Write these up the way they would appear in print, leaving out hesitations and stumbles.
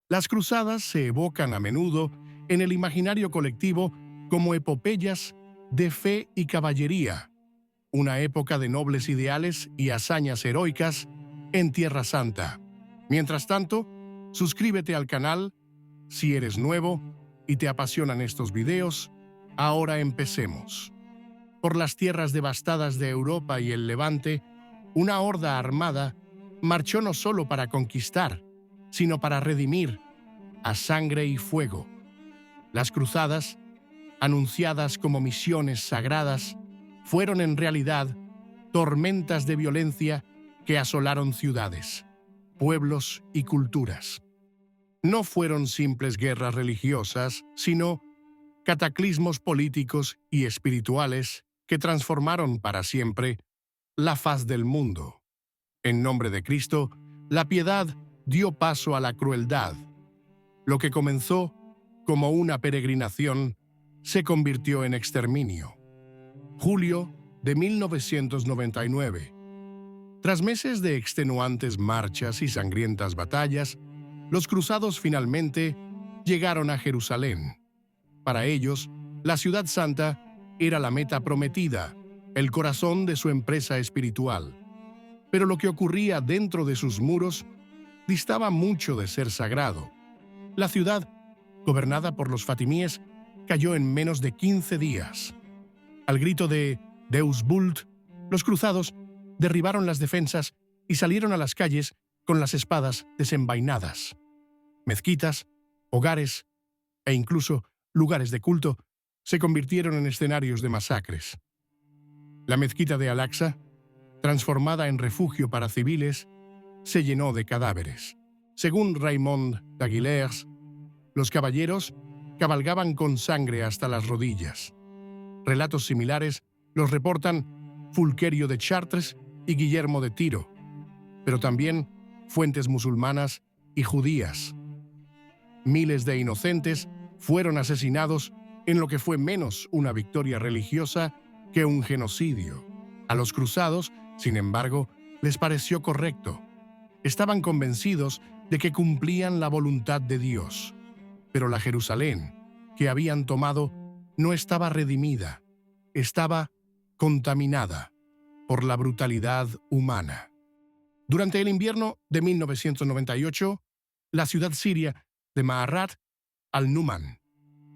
Las cruzadas se evocan a menudo en el imaginario colectivo como epopeyas de fe y caballería, una época de nobles ideales y hazañas heroicas en Tierra Santa. Mientras tanto, suscríbete al canal si eres nuevo y te apasionan estos videos. Ahora empecemos. Por las tierras devastadas de Europa y el Levante, una horda armada marchó no solo para conquistar, sino para redimir a sangre y fuego. Las cruzadas, anunciadas como misiones sagradas, fueron en realidad tormentas de violencia que asolaron ciudades, pueblos y culturas. No fueron simples guerras religiosas, sino cataclismos políticos y espirituales que transformaron para siempre la faz del mundo. En nombre de Cristo, la piedad dio paso a la crueldad. Lo que comenzó como una peregrinación se convirtió en exterminio. Julio de 1999. Tras meses de extenuantes marchas y sangrientas batallas, los cruzados finalmente llegaron a Jerusalén. Para ellos, la Ciudad Santa era la meta prometida, el corazón de su empresa espiritual. Pero lo que ocurría dentro de sus muros distaba mucho de ser sagrado. La ciudad, gobernada por los fatimíes, cayó en menos de 15 días. Al grito de Deus Vult, los cruzados derribaron las defensas y salieron a las calles con las espadas desenvainadas. Mezquitas, hogares e incluso lugares de culto se convirtieron en escenarios de masacres. La mezquita de Al-Aqsa, transformada en refugio para civiles, se llenó de cadáveres. Según Raymond d'Aguilers, los caballeros cabalgaban con sangre hasta las rodillas. Relatos similares los reportan Fulquerio de Chartres y Guillermo de Tiro, pero también fuentes musulmanas y judías. Miles de inocentes fueron asesinados en lo que fue menos una victoria religiosa que un genocidio. A los cruzados, sin embargo, les pareció correcto. Estaban convencidos de que cumplían la voluntad de Dios. Pero la Jerusalén que habían tomado no estaba redimida, estaba contaminada por la brutalidad humana. Durante el invierno de 1998, la ciudad siria de Ma'arat al-Numan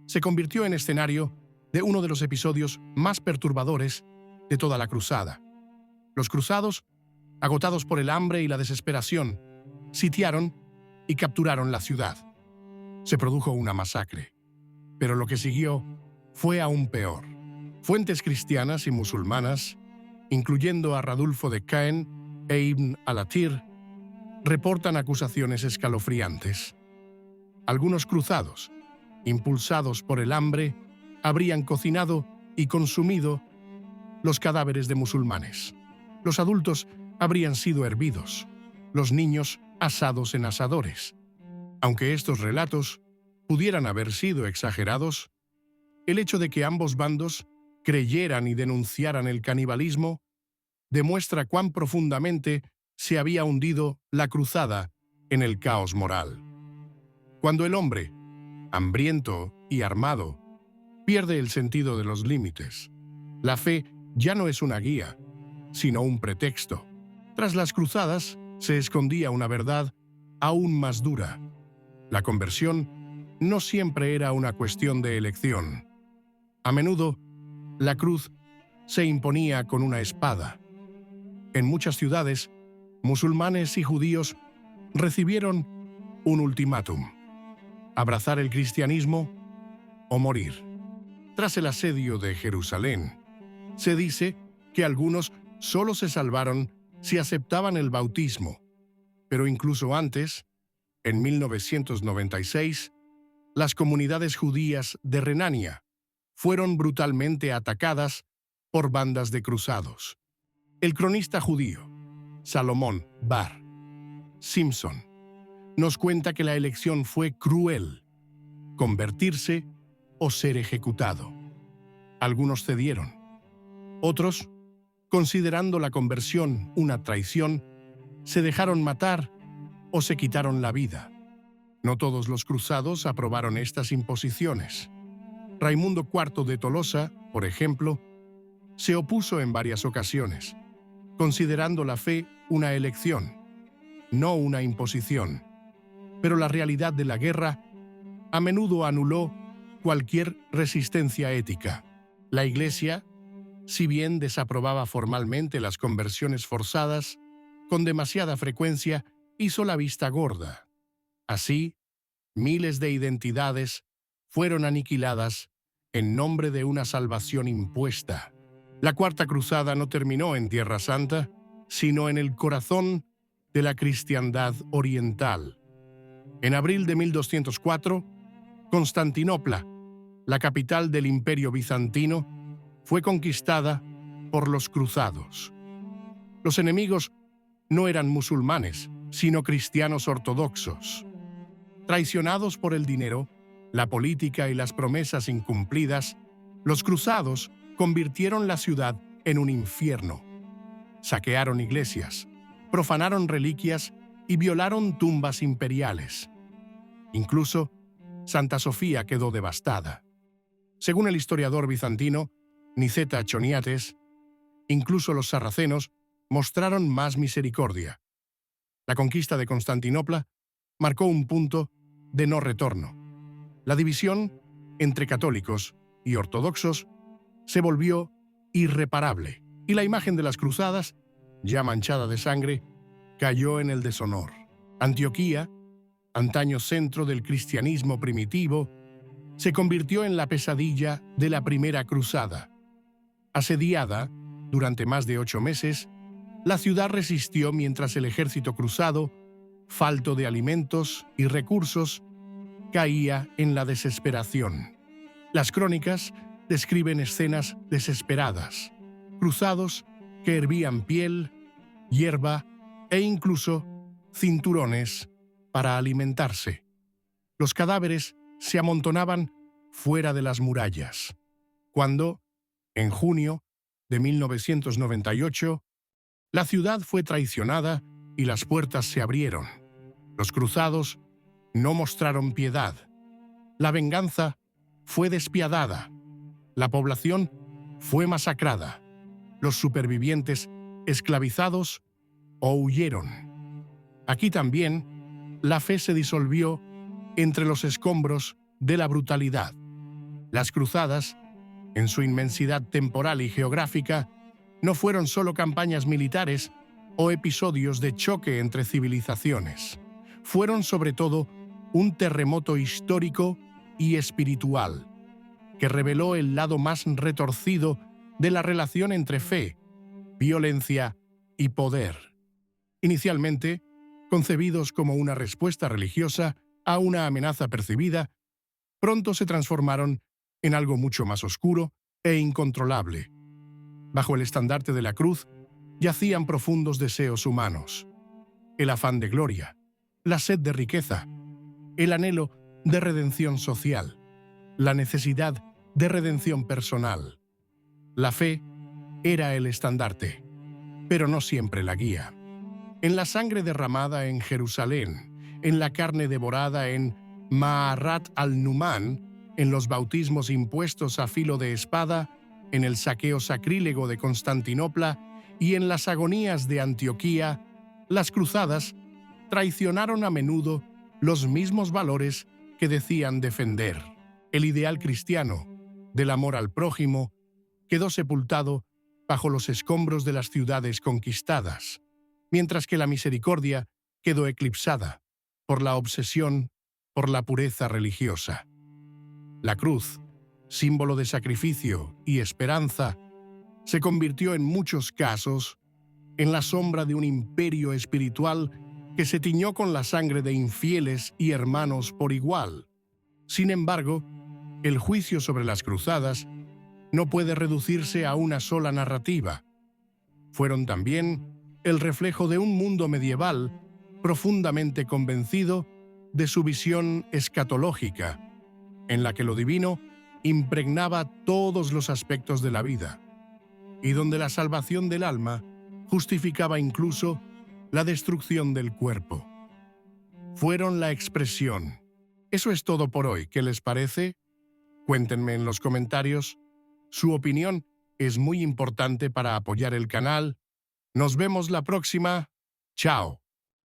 se convirtió en escenario de uno de los episodios más perturbadores de toda la cruzada. Los cruzados, agotados por el hambre y la desesperación, sitiaron y capturaron la ciudad. Se produjo una masacre, pero lo que siguió fue aún peor. Fuentes cristianas y musulmanas, incluyendo a Radulfo de Caen e Ibn al-Athir, reportan acusaciones escalofriantes. Algunos cruzados, impulsados por el hambre, habrían cocinado y consumido los cadáveres de musulmanes. Los adultos habrían sido hervidos, los niños asados en asadores. Aunque estos relatos pudieran haber sido exagerados, el hecho de que ambos bandos creyeran y denunciaran el canibalismo demuestra cuán profundamente se había hundido la cruzada en el caos moral. Cuando el hombre, hambriento y armado, pierde el sentido de los límites, la fe ya no es una guía, sino un pretexto. Tras las cruzadas se escondía una verdad aún más dura. La conversión no siempre era una cuestión de elección. A menudo, la cruz se imponía con una espada. En muchas ciudades, musulmanes y judíos recibieron un ultimátum: abrazar el cristianismo o morir. Tras el asedio de Jerusalén, se dice que algunos solo se salvaron si aceptaban el bautismo, pero incluso antes, en 1996, las comunidades judías de Renania fueron brutalmente atacadas por bandas de cruzados. El cronista judío, Salomón Bar Simpson, nos cuenta que la elección fue cruel: convertirse o ser ejecutado. Algunos cedieron. Otros, considerando la conversión una traición, se dejaron matar o se quitaron la vida. No todos los cruzados aprobaron estas imposiciones. Raimundo IV de Tolosa, por ejemplo, se opuso en varias ocasiones, considerando la fe una elección, no una imposición. Pero la realidad de la guerra a menudo anuló cualquier resistencia ética. La Iglesia, si bien desaprobaba formalmente las conversiones forzadas, con demasiada frecuencia hizo la vista gorda. Así, miles de identidades fueron aniquiladas en nombre de una salvación impuesta. La Cuarta Cruzada no terminó en Tierra Santa, sino en el corazón de la cristiandad oriental. En abril de 1204, Constantinopla, la capital del Imperio Bizantino, fue conquistada por los cruzados. Los enemigos no eran musulmanes, sino cristianos ortodoxos. Traicionados por el dinero, la política y las promesas incumplidas, los cruzados convirtieron la ciudad en un infierno. Saquearon iglesias, profanaron reliquias y violaron tumbas imperiales. Incluso, Santa Sofía quedó devastada. Según el historiador bizantino Niceta Choniates, incluso los sarracenos mostraron más misericordia. La conquista de Constantinopla marcó un punto de no retorno. La división entre católicos y ortodoxos se volvió irreparable, y la imagen de las cruzadas, ya manchada de sangre, cayó en el deshonor. Antioquía, antaño centro del cristianismo primitivo, se convirtió en la pesadilla de la Primera Cruzada. Asediada durante más de 8 meses, la ciudad resistió mientras el ejército cruzado, falto de alimentos y recursos, caía en la desesperación. Las crónicas describen escenas desesperadas, cruzados que hervían piel, hierba e incluso cinturones para alimentarse. Los cadáveres se amontonaban fuera de las murallas. Cuando, en junio de 1998, la ciudad fue traicionada y las puertas se abrieron. Los cruzados no mostraron piedad. La venganza fue despiadada. La población fue masacrada. Los supervivientes esclavizados o huyeron. Aquí también la fe se disolvió entre los escombros de la brutalidad. Las cruzadas, en su inmensidad temporal y geográfica, no fueron solo campañas militares o episodios de choque entre civilizaciones. Fueron sobre todo un terremoto histórico y espiritual que reveló el lado más retorcido de la relación entre fe, violencia y poder. Inicialmente, concebidos como una respuesta religiosa a una amenaza percibida, pronto se transformaron en algo mucho más oscuro e incontrolable. Bajo el estandarte de la cruz yacían profundos deseos humanos: el afán de gloria, la sed de riqueza, el anhelo de redención social, la necesidad de redención personal. La fe era el estandarte, pero no siempre la guía. En la sangre derramada en Jerusalén, en la carne devorada en Ma'arat al-Numan, en los bautismos impuestos a filo de espada, en el saqueo sacrílego de Constantinopla y en las agonías de Antioquía, las cruzadas traicionaron a menudo los mismos valores que decían defender. El ideal cristiano del amor al prójimo quedó sepultado bajo los escombros de las ciudades conquistadas, mientras que la misericordia quedó eclipsada por la obsesión por la pureza religiosa. La cruz, símbolo de sacrificio y esperanza, se convirtió en muchos casos en la sombra de un imperio espiritual que se tiñó con la sangre de infieles y hermanos por igual. Sin embargo, el juicio sobre las cruzadas no puede reducirse a una sola narrativa. Fueron también el reflejo de un mundo medieval profundamente convencido de su visión escatológica, en la que lo divino impregnaba todos los aspectos de la vida, y donde la salvación del alma justificaba incluso la destrucción del cuerpo. fueron la expresión. Eso es todo por hoy. ¿Qué les parece? Cuéntenme en los comentarios. Su opinión es muy importante para apoyar el canal. Nos vemos la próxima. Chao.